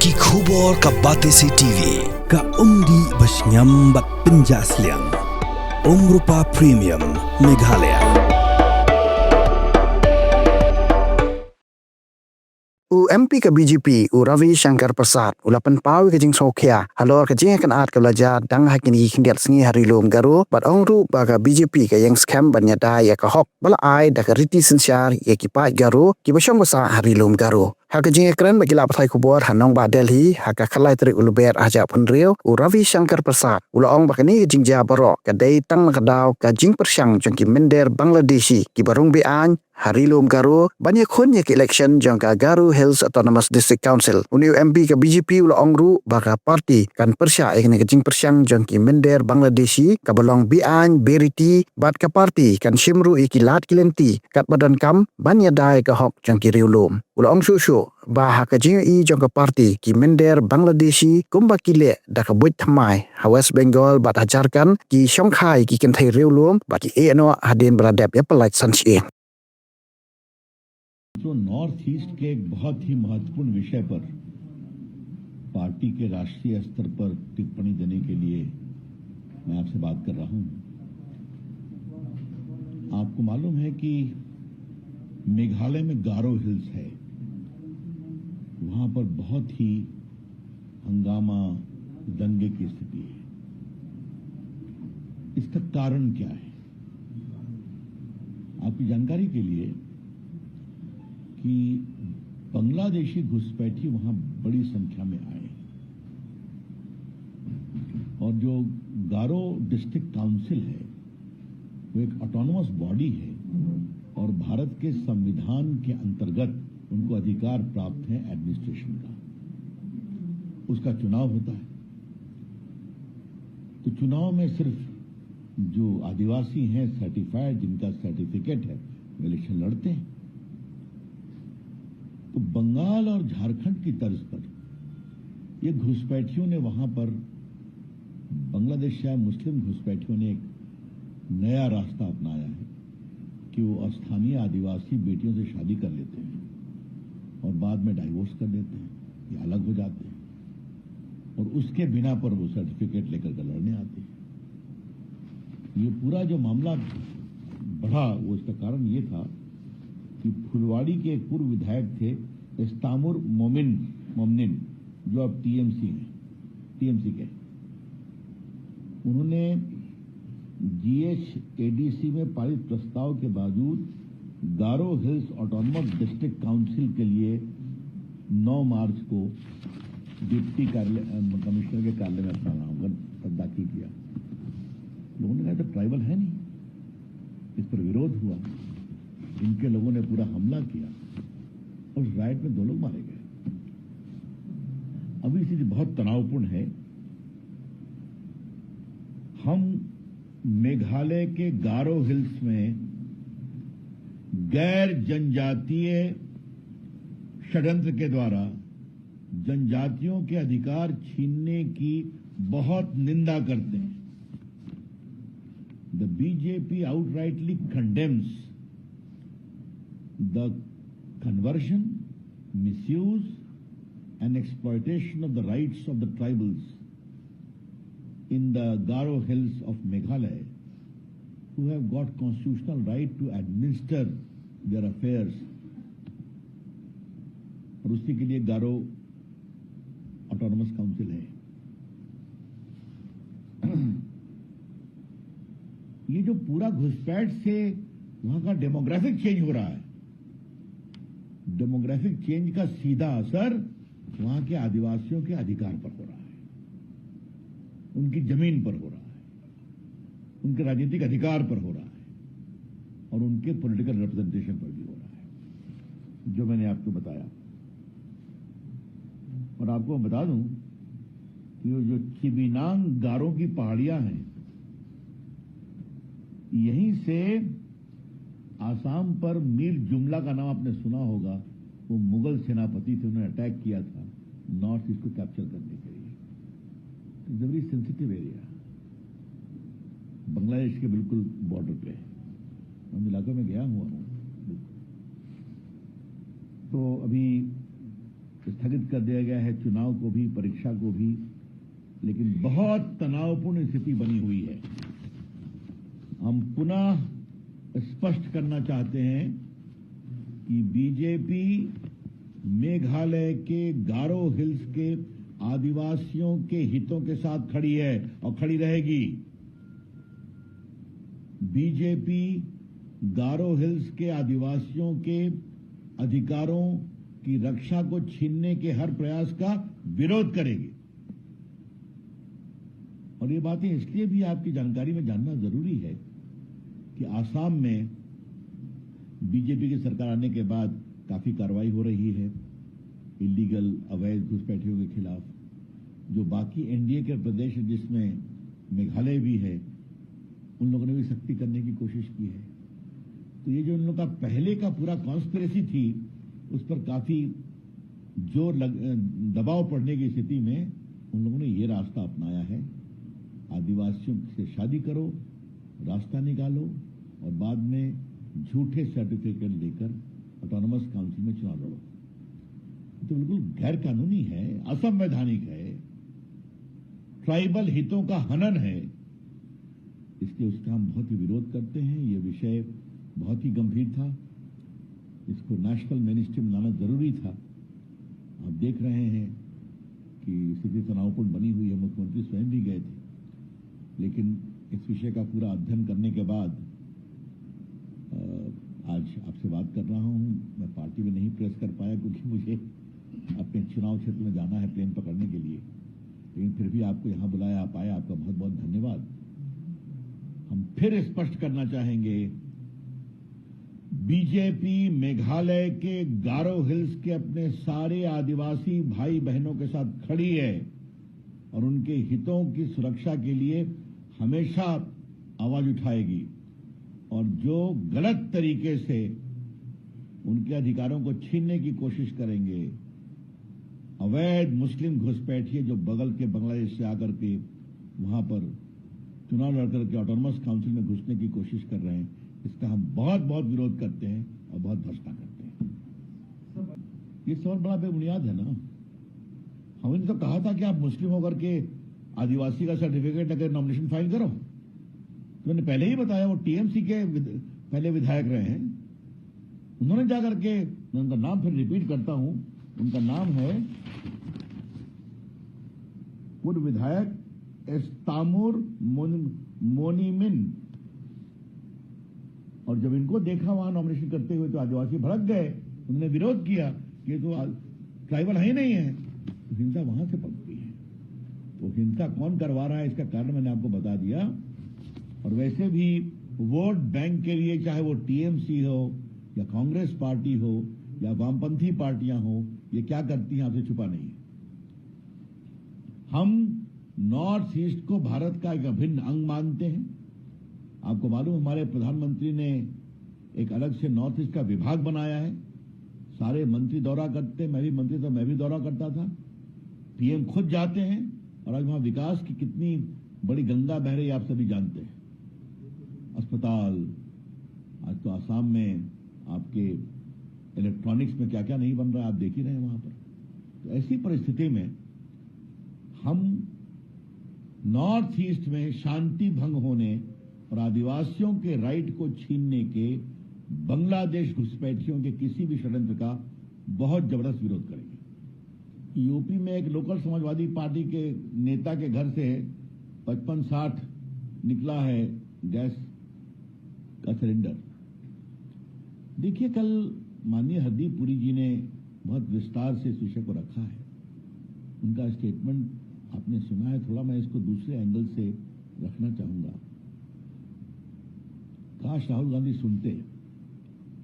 Ki khubor ka Batesi TV. Ka umdi basnyam bat penjasliang. Rupa Premium Meghalaya. MP ke BJP Ravi Shankar Prasad ulapan pawi ke jing sokhya halor ke jing kan at ke belajar dang hakini khindiat sengi hari lum garu bat ongru baga BJP ke yang scam banyada ya ka hok bala ai da ka riti sensyar ya ki pai garu ki basyong basa hari lum garu ha ke jing kren bagi la pathai kubor hanong ba Delhi ha ka khalai tri uluber aja punriu Ravi Shankar Prasad ula ong bakani jing ja barok ka dei tang ka daw ka jing persyang jong ki mender Bangladeshi ki barung bi an hari lum garu banyak khun ya ki election jong ka Garu Hills Autonomous District Council uniu MP ke BJP ula ongru baka parti kan persya ekne ke jing persyang jong ki mender Bangladeshi ka balong bi an beriti bat ka parti kan shimru ikilat kilenti kat badan kam banya dai ka hok jong ki riulum ula ong su bah ka jing i jong ka parti ki mender Bangladeshi kumba kile da ka buit thamai ha West Bengal bat ajarkan ki shongkhai ki kan thai riulum ba ki eno hadin beradab ya pelak sanchi तो north east के एक बहुत ही महत्वपूर्ण विषय पर party के राष्ट्रीय स्तर पर टिप्पणी देने के लिए मैं आपसे बात कर रहा हूं। आपको मालूम है कि मेघालय में गारो हिल्स है, वहां पर बहुत ही हंगामा दंगे की स्थिति है। इसका कारण क्या है? आपकी जानकारी के लिए कि बांग्लादेशी घुसपैठी वहां बड़ी संख्या में आए और जो गारो डिस्ट्रिक्ट काउंसिल है वो एक ऑटोनोमस बॉडी है और भारत के संविधान के अंतर्गत उनको अधिकार प्राप्त है एडमिनिस्ट्रेशन का। उसका चुनाव होता है, तो चुनाव में सिर्फ जो आदिवासी हैं सर्टिफाइड जिनका सर्टिफिकेट है वो इलेक्शन लड़ते हैं। तो बंगाल और झारखंड की तर्ज पर ये घुसपैठियों ने वहां पर बांग्लादेश या मुस्लिम घुसपैठियों ने एक नया रास्ता अपनाया है कि वो स्थानीय आदिवासी बेटियों से शादी कर लेते हैं और बाद में डाइवोर्स कर देते हैं या अलग हो जाते हैं और उसके बिना पर वो सर्टिफिकेट लेकर के लड़ने आते हैं। ये पूरा जो मामला बढ़ा वो इसका कारण ये था कि फुलवाड़ी के एक पूर्व विधायक थे इस्तामुर मोमिन जो अब टीएमसी के, उन्होंने जीएचएडीसी में पारित प्रस्ताव के बावजूद गारो हिल्स ऑटोनोमस डिस्ट्रिक्ट काउंसिल के लिए 9 मार्च को डिप्टी कमिश्नर के कार्यालय में अपना नामांकन दाखिल किया। लोगों ने कहा तो ट्राइबल है नहीं, इस पर विरोध हुआ, इनके लोगों ने पूरा हमला किया और उस राइट में 2 लोग मारे गए। अभी स्थिति बहुत तनावपूर्ण है। हम मेघालय के गारो हिल्स में गैर जनजातीय षड्यंत्र के द्वारा जनजातियों के अधिकार छीनने की बहुत निंदा करते हैं। The BJP outrightly condemns the conversion, misuse and exploitation of the rights of the tribals in the Garo Hills of Meghalaya who have got constitutional right to administer their affairs। और उसी के लिए गारो ऑटोनोमस काउंसिल है। ये जो पूरा घुसपैठ से वहां का डेमोग्राफिक चेंज हो रहा है, डेमोग्राफिक चेंज का सीधा असर वहां के आदिवासियों के अधिकार पर हो रहा है, उनकी जमीन पर हो रहा है, उनके राजनीतिक अधिकार पर हो रहा है और उनके पॉलिटिकल रिप्रेजेंटेशन पर भी हो रहा है, जो मैंने आपको बताया। और आपको बता दूं कि जो चिबिनांग गारों की पहाड़ियां हैं, यहीं से आसाम पर मीर जुमला का नाम आपने सुना होगा, वो मुगल सेनापति थे, उन्होंने अटैक किया था नॉर्थ ईस्ट को कैप्चर करने के लिए। It's very sensitive area, Bangladesh के बिल्कुल बॉर्डर पे है। उन इलाकों में गया हुआ हूं। तो अभी स्थगित कर दिया गया है, चुनाव को भी, परीक्षा को भी। लेकिन बहुत तनावपूर्ण स्थिति बनी हुई है। हम पुनः स्पष्ट करना चाहते हैं कि बीजेपी मेघालय के गारो हिल्स के आदिवासियों के हितों के साथ खड़ी है और खड़ी रहेगी। बीजेपी गारो हिल्स के आदिवासियों के अधिकारों की रक्षा को छीनने के हर प्रयास का विरोध करेगी। और ये बातें इसलिए भी आपकी जानकारी में जानना जरूरी है कि आसाम में बीजेपी की सरकार आने के बाद काफी कार्रवाई हो रही है इलीगल अवैध घुसपैठियों के खिलाफ। जो बाकी एनडीए के प्रदेश है, जिसमें मेघालय भी है, उन लोगों ने भी सख्ती करने की कोशिश की है। तो ये जो उन लोगों का पहले का पूरा कॉन्स्पिरेसी थी, उस पर काफी दबाव पड़ने की स्थिति में उन लोगों ने ये रास्ता अपनाया है। आदिवासियों से शादी करो, रास्ता निकालो और बाद में झूठे सर्टिफिकेट लेकर ऑटोनमस काउंसिल में चुनाव लड़ो। तो बिल्कुल गैर कानूनी है, असंवैधानिक है, ट्राइबल हितों का हनन है। इसलिए उसका हम बहुत ही विरोध करते हैं। ये विषय बहुत ही गंभीर था, इसको नेशनल मेनस्ट्रीम लाना जरूरी था। आप देख रहे हैं कि स्थिति तनावपूर्ण बनी हुई है। मुख्यमंत्री स्वयं भी गए थे, लेकिन इस विषय का पूरा अध्ययन करने के बाद आज आपसे बात कर रहा हूं। मैं पार्टी में नहीं प्रेस कर पाया क्योंकि मुझे अपने चुनाव क्षेत्र में जाना है प्लेन पकड़ने के लिए, लेकिन फिर भी आपको यहां बुलाया, आप आए, आपका बहुत बहुत धन्यवाद। हम फिर स्पष्ट करना चाहेंगे, बीजेपी मेघालय के गारो हिल्स के अपने सारे आदिवासी भाई बहनों के साथ खड़ी है और उनके हितों की सुरक्षा के लिए हमेशा आवाज उठाएगी। और जो गलत तरीके से उनके अधिकारों को छीनने की कोशिश करेंगे, अवैध मुस्लिम घुसपैठिए जो बगल के बांग्लादेश से आकर के वहां पर चुनाव लड़कर के ऑटोनमस काउंसिल में घुसने की कोशिश कर रहे हैं, इसका हम बहुत बहुत विरोध करते हैं और बहुत भर्त्सना करते हैं। ये सवाल बड़ा बेबुनियाद है ना। हमने तो कहा था कि आप मुस्लिम होकर के आदिवासी का सर्टिफिकेट लेकर नॉमिनेशन फाइल करो। तो मैंने पहले ही बताया, वो टीएमसी के पहले विधायक रहे हैं। उन्होंने जाकर के, मैं उनका नाम फिर रिपीट करता हूं, उनका नाम है पूर्व विधायक एस्तामुर मोनीमिन। और जब इनको देखा वहां नॉमिनेशन करते हुए तो आदिवासी भड़क गए, उन्होंने विरोध किया कि ये तो ट्राइबल है ही नहीं है। तो हिंसा वहां से पकड़ी है। तो हिंसा कौन करवा रहा है, इसका कारण मैंने आपको बता दिया। और वैसे भी वोट बैंक के लिए, चाहे वो टीएमसी हो या कांग्रेस पार्टी हो या वामपंथी पार्टियां हो, ये क्या करती हैं आपसे छुपा नहीं है। हम नॉर्थ ईस्ट को भारत का एक अभिन्न अंग मानते हैं। आपको मालूम, हमारे प्रधानमंत्री ने एक अलग से नॉर्थ ईस्ट का विभाग बनाया है। सारे मंत्री दौरा करते, मैं भी मंत्री था, मैं भी दौरा करता था। पीएम खुद जाते हैं और आज वहां विकास की कितनी बड़ी गंगा बह रही आप सभी जानते हैं। अस्पताल, आज तो आसाम में आपके इलेक्ट्रॉनिक्स में क्या क्या नहीं बन रहा है, आप देख ही रहे हैं वहां पर। तो ऐसी परिस्थिति में हम नॉर्थ ईस्ट में शांति भंग होने और आदिवासियों के राइट को छीनने के बांग्लादेश घुसपैठियों के किसी भी षड्यंत्र का बहुत जबरदस्त विरोध करेंगे। यूपी में एक लोकल समाजवादी पार्टी के नेता के घर से 55-60 निकला है गैस का सिलेंडर। देखिए, कल माननीय हरदीप पुरी जी ने बहुत विस्तार से इस विषय को रखा है। उनका स्टेटमेंट आपने सुना है, थोड़ा मैं इसको दूसरे एंगल से रखना चाहूंगा। काश राहुल गांधी सुनते,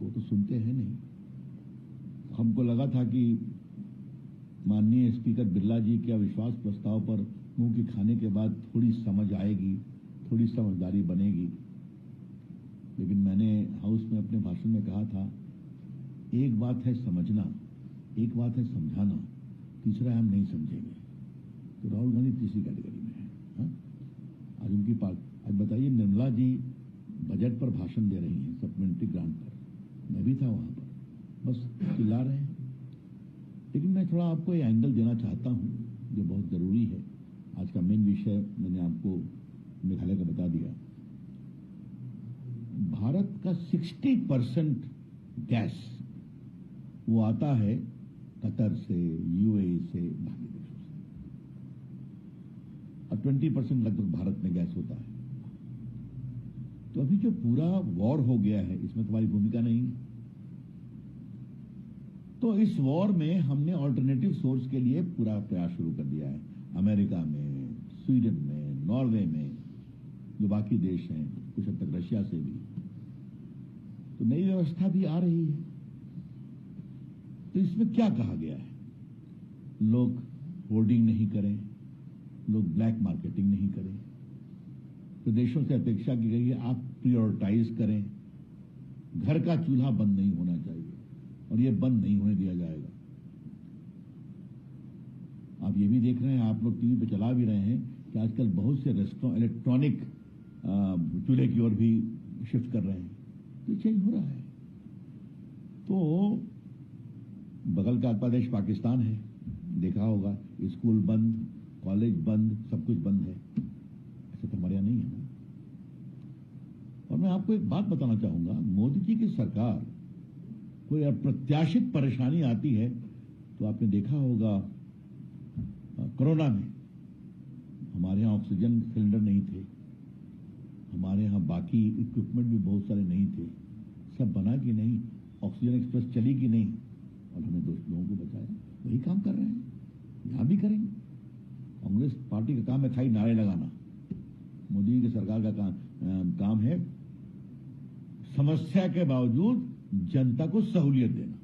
वो तो सुनते हैं नहीं। हमको लगा था कि माननीय स्पीकर बिरला जी के अविश्वास प्रस्ताव पर मुंह की खाने के बाद थोड़ी समझ आएगी, थोड़ी समझदारी बनेगी। लेकिन मैंने हाउस में अपने भाषण में कहा था, एक बात है समझना, एक बात है समझाना, तीसरा हम नहीं समझेंगे। तो राहुल गांधी तीसरी कैटेगरी में है। हाँ? आज उनकी आज बताइए, निर्मला जी बजट पर भाषण दे रही हैं, सप्लीमेंट्री ग्रांट पर। मैं भी था वहां पर, बस चिल्ला रहे हैं। लेकिन मैं थोड़ा आपको ये एंगल देना चाहता हूँ जो बहुत ज़रूरी है। आज का मेन विषय मैंने आपको मेघालय का बता दिया। भारत का 60% गैस वो आता है कतर से, यूएई से, बाकी देशों से, और 20% लगभग भारत में गैस होता है। तो अभी जो पूरा वॉर हो गया है इसमें तुम्हारी भूमिका नहीं है। तो इस वॉर में हमने ऑल्टरनेटिव सोर्स के लिए पूरा प्रयास शुरू कर दिया है। अमेरिका में, स्वीडन में, नॉर्वे में, जो बाकी देश हैं, कुछ हद तक रशिया से भी, तो नई व्यवस्था भी आ रही है। तो इसमें क्या कहा गया है? लोग होर्डिंग नहीं करें, लोग ब्लैक मार्केटिंग नहीं करें। तो देशों से अपेक्षा की गई है आप प्रायोरिटाइज करें। घर का चूल्हा बंद नहीं होना चाहिए और ये बंद नहीं होने दिया जाएगा। आप ये भी देख रहे हैं, आप लोग टीवी पे चला भी रहे हैं कि आजकल बहुत से रेस्टोरेंट इलेक्ट्रॉनिक चूल्हे की ओर भी शिफ्ट कर रहे हैं। तो चेंज हो रहा है। तो बगल का प्रदेश पाकिस्तान है, देखा होगा, स्कूल बंद, कॉलेज बंद, सब कुछ बंद है। ऐसा तो हमारे यहाँ नहीं है ना। और मैं आपको एक बात बताना चाहूंगा, मोदी जी की सरकार कोई अप्रत्याशित परेशानी आती है तो आपने देखा होगा कोरोना में हमारे यहाँ ऑक्सीजन सिलेंडर नहीं थे, हमारे यहाँ बाकी इक्विपमेंट भी बहुत सारे नहीं थे। सब बना कि नहीं, ऑक्सीजन एक्सप्रेस चली कि नहीं, और हमने लोगों को बचाया। वही काम कर रहे हैं, यहाँ भी करेंगे। कांग्रेस पार्टी का काम है खाली नारे लगाना। मोदी की सरकार का काम है समस्या के बावजूद जनता को सहूलियत देना।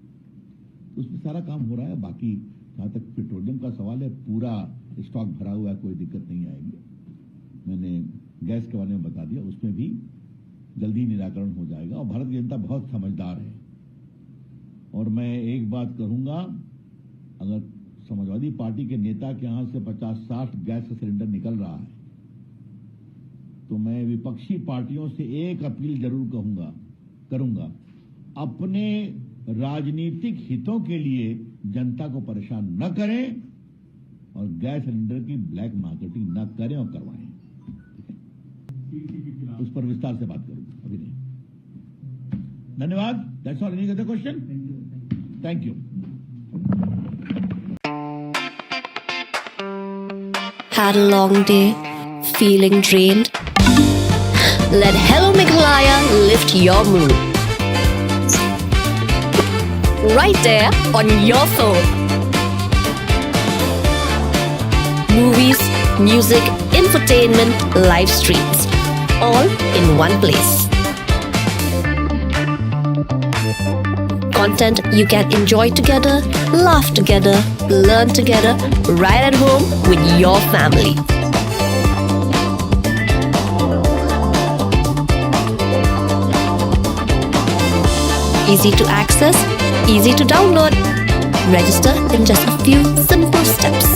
तो उसमें सारा काम हो रहा है। बाकी जहां तक पेट्रोलियम का सवाल है, पूरा स्टॉक भरा हुआ है, कोई दिक्कत नहीं आएगी। मैंने गैस के बारे में बता दिया, उसमें भी जल्दी निराकरण हो जाएगा। और भारत की जनता बहुत समझदार है। और मैं एक बात कहूंगा, अगर समाजवादी पार्टी के नेता के यहां से 50-60 गैस का सिलेंडर निकल रहा है तो मैं विपक्षी पार्टियों से एक अपील जरूर करूंगा, अपने राजनीतिक हितों के लिए जनता को परेशान न करें और गैस सिलेंडर की ब्लैक मार्केटिंग न करें और करवाएं। उस पर विस्तार से बात करूंगा, अभी नहीं। धन्यवाद। That's all. Any other question? Thank you. Had a long day, feeling drained? Let Hello Meghalaya lift your mood. Right there on your phone. Movies, music, infotainment, live streams, all in one place. Content you can enjoy together, laugh together, learn together, right at home with your family. Easy to access, easy to download. Register in just a few simple steps.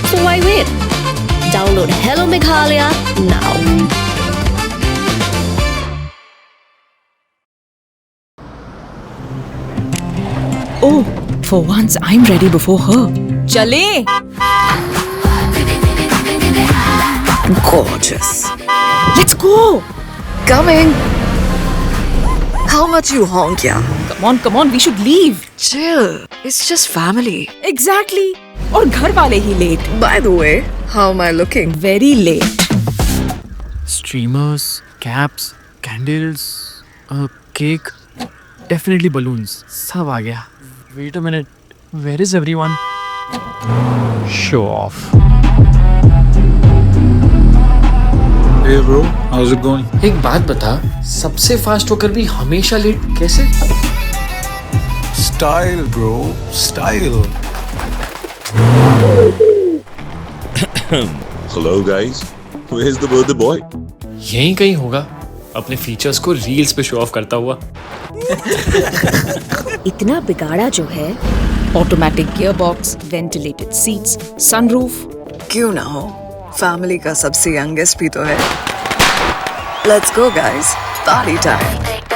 So why wait? Download Hello Meghalaya now. Oh, for once I'm ready before her. Chale! Gorgeous. Let's go! Coming. How much you honk, yeah? Come on, we should leave. Chill. It's just family. Exactly. और घर वाले ही late. By the way, how am I looking? Very late. Streamers, caps, candles, a cake, definitely balloons. सब आ गया. Wait a minute. Where is everyone? Show off. Hey bro, how's it going? एक बात बता, सबसे fast होकर भी हमेशा late कैसे? Style bro, style. Hello guys, where's the birthday boy? यहीं कहीं होगा. अपने फीचर्स को रील्स पे शो ऑफ करता हुआ। इतना बिगाड़ा जो है, automatic gear box, ventilated seats, sunroof. क्यों ना हो, फैमिली का सबसे यंगेस्ट भी तो है। Let's go guys, party time.